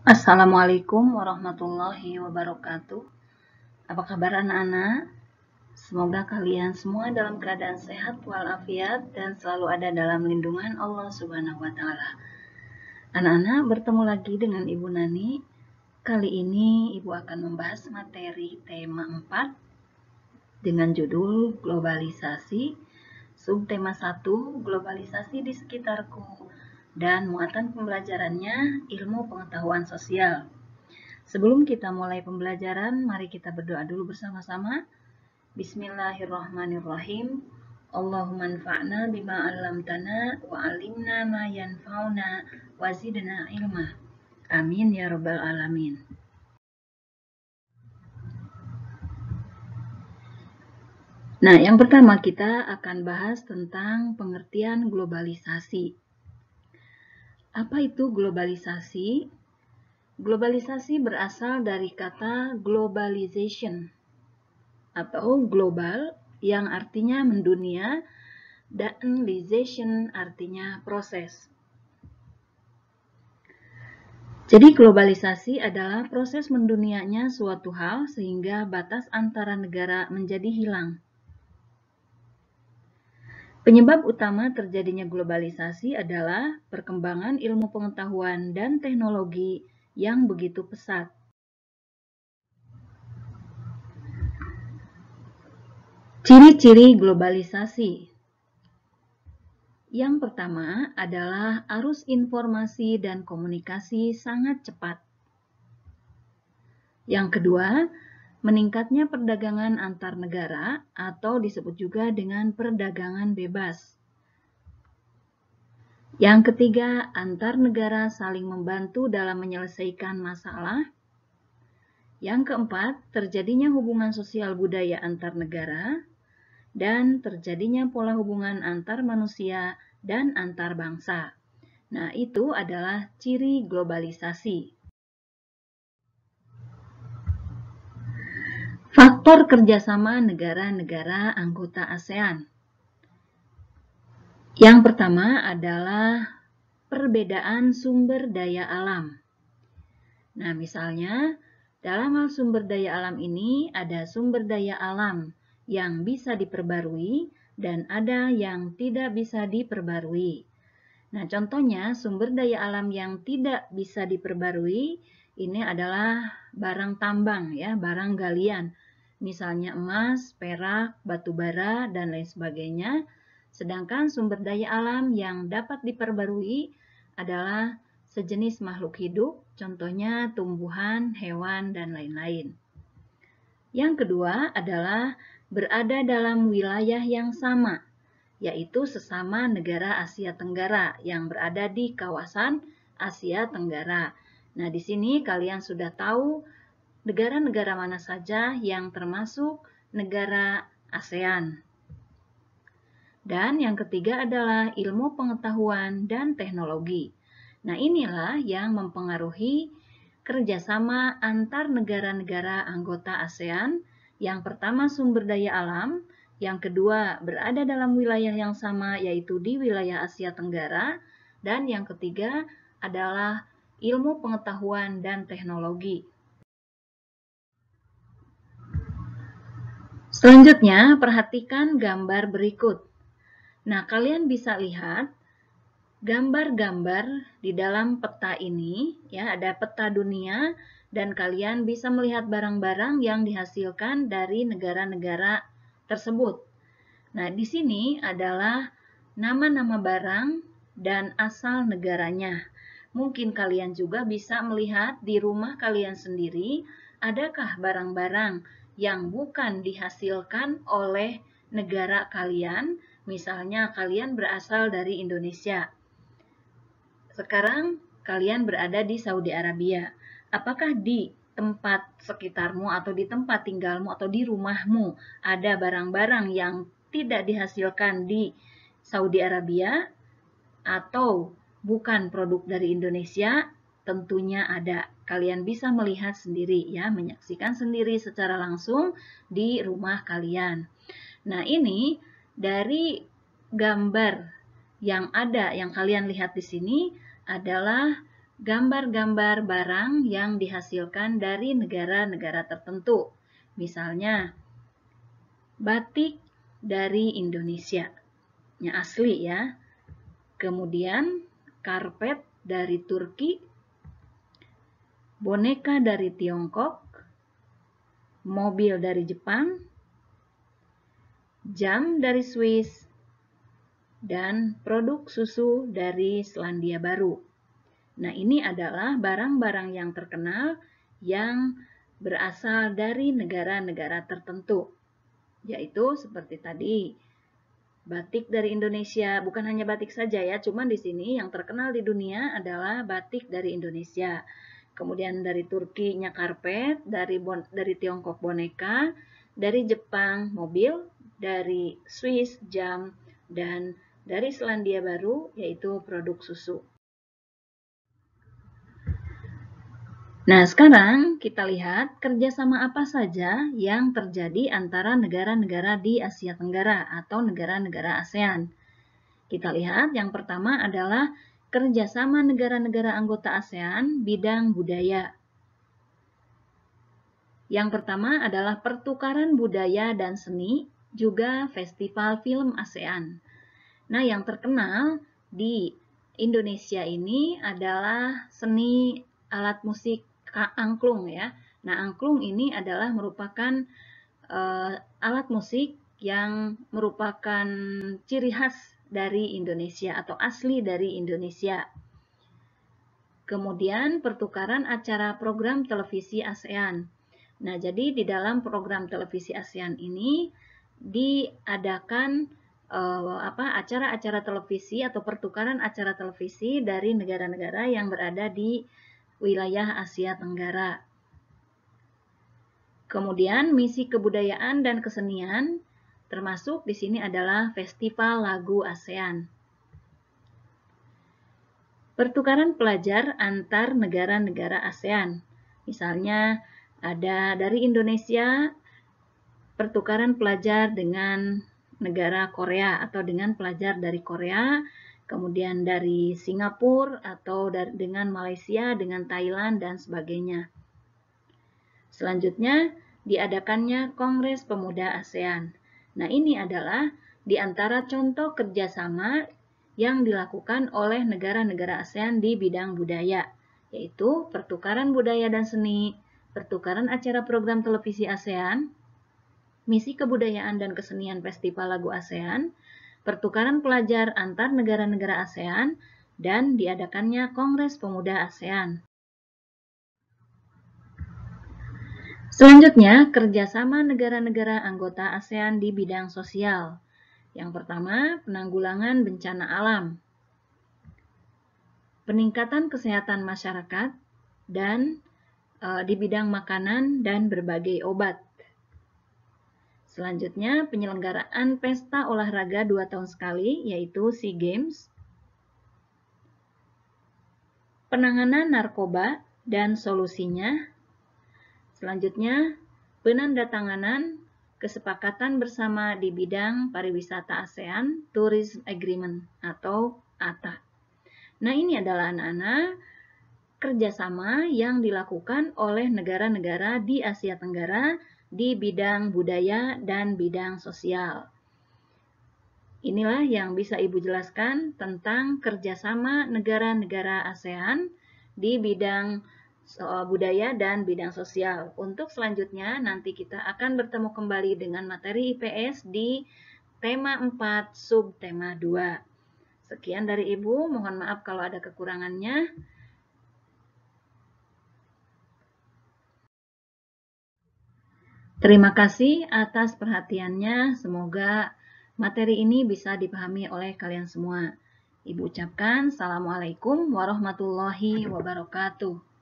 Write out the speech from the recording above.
Assalamualaikum warahmatullahi wabarakatuh. Apa kabar anak-anak? Semoga kalian semua dalam keadaan sehat walafiat dan selalu ada dalam lindungan Allah Subhanahu wa taala. Anak-anak, bertemu lagi dengan Ibu Nani. Kali ini Ibu akan membahas materi tema 4 dengan judul globalisasi, subtema 1 globalisasi di sekitarku, dan muatan pembelajarannya ilmu pengetahuan sosial. Sebelum kita mulai pembelajaran, mari kita berdoa dulu bersama-sama. Bismillahirrahmanirrahim. Allahumma anfa'na bima 'allamtana wa 'allimna ma yanfa'una wa zidna ilma. Amin ya rabbal alamin. Nah, yang pertama kita akan bahas tentang pengertian globalisasi. Apa itu globalisasi? Globalisasi berasal dari kata globalization atau global yang artinya mendunia dan lization artinya proses. Jadi globalisasi adalah proses mendunianya suatu hal sehingga batas antara negara menjadi hilang. Penyebab utama terjadinya globalisasi adalah perkembangan ilmu pengetahuan dan teknologi yang begitu pesat. Ciri-ciri globalisasi. Yang pertama adalah arus informasi dan komunikasi sangat cepat. Yang kedua, meningkatnya perdagangan antar negara atau disebut juga dengan perdagangan bebas. Yang ketiga, antar negara saling membantu dalam menyelesaikan masalah. Yang keempat, terjadinya hubungan sosial budaya antar negara dan terjadinya pola hubungan antar manusia dan antar bangsa. Nah, itu adalah ciri globalisasi. Faktor kerjasama negara-negara anggota ASEAN. Yang pertama adalah perbedaan sumber daya alam. Nah, misalnya dalam hal sumber daya alam ini ada sumber daya alam yang bisa diperbarui dan ada yang tidak bisa diperbarui. Nah, contohnya sumber daya alam yang tidak bisa diperbarui ini adalah barang tambang ya, barang galian. Misalnya emas, perak, batu bara, dan lain sebagainya. Sedangkan sumber daya alam yang dapat diperbarui adalah sejenis makhluk hidup, contohnya tumbuhan, hewan, dan lain-lain. Yang kedua adalah berada dalam wilayah yang sama, yaitu sesama negara Asia Tenggara yang berada di kawasan Asia Tenggara. Nah, di sini kalian sudah tahu negara-negara mana saja yang termasuk negara ASEAN. Dan yang ketiga adalah ilmu pengetahuan dan teknologi. Nah, inilah yang mempengaruhi kerjasama antar negara-negara anggota ASEAN. Yang pertama sumber daya alam, yang kedua berada dalam wilayah yang sama yaitu di wilayah Asia Tenggara, dan yang ketiga adalah ilmu pengetahuan dan teknologi. Selanjutnya, perhatikan gambar berikut. Nah, kalian bisa lihat gambar-gambar di dalam peta ini, ya, ada peta dunia dan kalian bisa melihat barang-barang yang dihasilkan dari negara-negara tersebut. Nah, di sini adalah nama-nama barang dan asal negaranya. Mungkin kalian juga bisa melihat di rumah kalian sendiri, adakah barang-barang yang bukan dihasilkan oleh negara kalian, misalnya kalian berasal dari Indonesia. Sekarang kalian berada di Saudi Arabia. Apakah di tempat sekitarmu atau di tempat tinggalmu atau di rumahmu ada barang-barang yang tidak dihasilkan di Saudi Arabia atau bukan produk dari Indonesia? Tentunya ada. Kalian bisa melihat sendiri ya, menyaksikan sendiri secara langsung di rumah kalian. Nah, ini dari gambar yang ada yang kalian lihat di sini adalah gambar-gambar barang yang dihasilkan dari negara-negara tertentu. Misalnya, batik dari Indonesia, yang asli ya. Kemudian, karpet dari Turki, boneka dari Tiongkok, mobil dari Jepang, jam dari Swiss, dan produk susu dari Selandia Baru. Nah, ini adalah barang-barang yang terkenal yang berasal dari negara-negara tertentu, yaitu seperti tadi, batik dari Indonesia. Bukan hanya batik saja ya, cuman di sini yang terkenal di dunia adalah batik dari Indonesia. Kemudian dari Turki-nya karpet, dari Tiongkok boneka, dari Jepang mobil, dari Swiss jam, dan dari Selandia Baru yaitu produk susu. Nah, sekarang kita lihat kerjasama apa saja yang terjadi antara negara-negara di Asia Tenggara atau negara-negara ASEAN. Kita lihat yang pertama adalah kerjasama negara-negara anggota ASEAN bidang budaya. Yang pertama adalah pertukaran budaya dan seni, juga Festival Film ASEAN. Nah, yang terkenal di Indonesia ini adalah seni alat musik angklung ya. Nah, angklung ini adalah merupakan alat musik yang merupakan ciri khas dari Indonesia atau asli dari Indonesia. Kemudian pertukaran acara program televisi ASEAN. Nah, jadi di dalam program televisi ASEAN ini diadakan acara-acara televisi atau pertukaran acara televisi dari negara-negara yang berada di wilayah Asia Tenggara. Kemudian misi kebudayaan dan kesenian, termasuk di sini adalah Festival Lagu ASEAN. Pertukaran pelajar antar negara-negara ASEAN. Misalnya ada dari Indonesia pertukaran pelajar dengan negara Korea atau dengan pelajar dari Korea, kemudian dari Singapura atau dengan Malaysia, dengan Thailand, dan sebagainya. Selanjutnya, diadakannya Kongres Pemuda ASEAN. Nah, ini adalah di antara contoh kerjasama yang dilakukan oleh negara-negara ASEAN di bidang budaya, yaitu pertukaran budaya dan seni, pertukaran acara program televisi ASEAN, misi kebudayaan dan kesenian Festival Lagu ASEAN, pertukaran pelajar antar negara-negara ASEAN, dan diadakannya Kongres Pemuda ASEAN. Selanjutnya, kerjasama negara-negara anggota ASEAN di bidang sosial. Yang pertama, penanggulangan bencana alam, peningkatan kesehatan masyarakat, dan di bidang makanan dan berbagai obat. Selanjutnya, penyelenggaraan pesta olahraga 2 tahun sekali, yaitu SEA Games. Penanganan narkoba dan solusinya. Selanjutnya, penandatanganan kesepakatan bersama di bidang pariwisata ASEAN Tourism Agreement atau ATA. Nah, ini adalah anak-anak kerjasama yang dilakukan oleh negara-negara di Asia Tenggara di bidang budaya dan bidang sosial. Inilah yang bisa Ibu jelaskan tentang kerjasama negara-negara ASEAN di bidang budaya dan bidang sosial. Untuk selanjutnya nanti kita akan bertemu kembali dengan materi IPS di tema 4 subtema 2. Sekian dari Ibu, mohon maaf kalau ada kekurangannya. Terima kasih atas perhatiannya. Semoga materi ini bisa dipahami oleh kalian semua. Ibu ucapkan Assalamualaikum warahmatullahi wabarakatuh.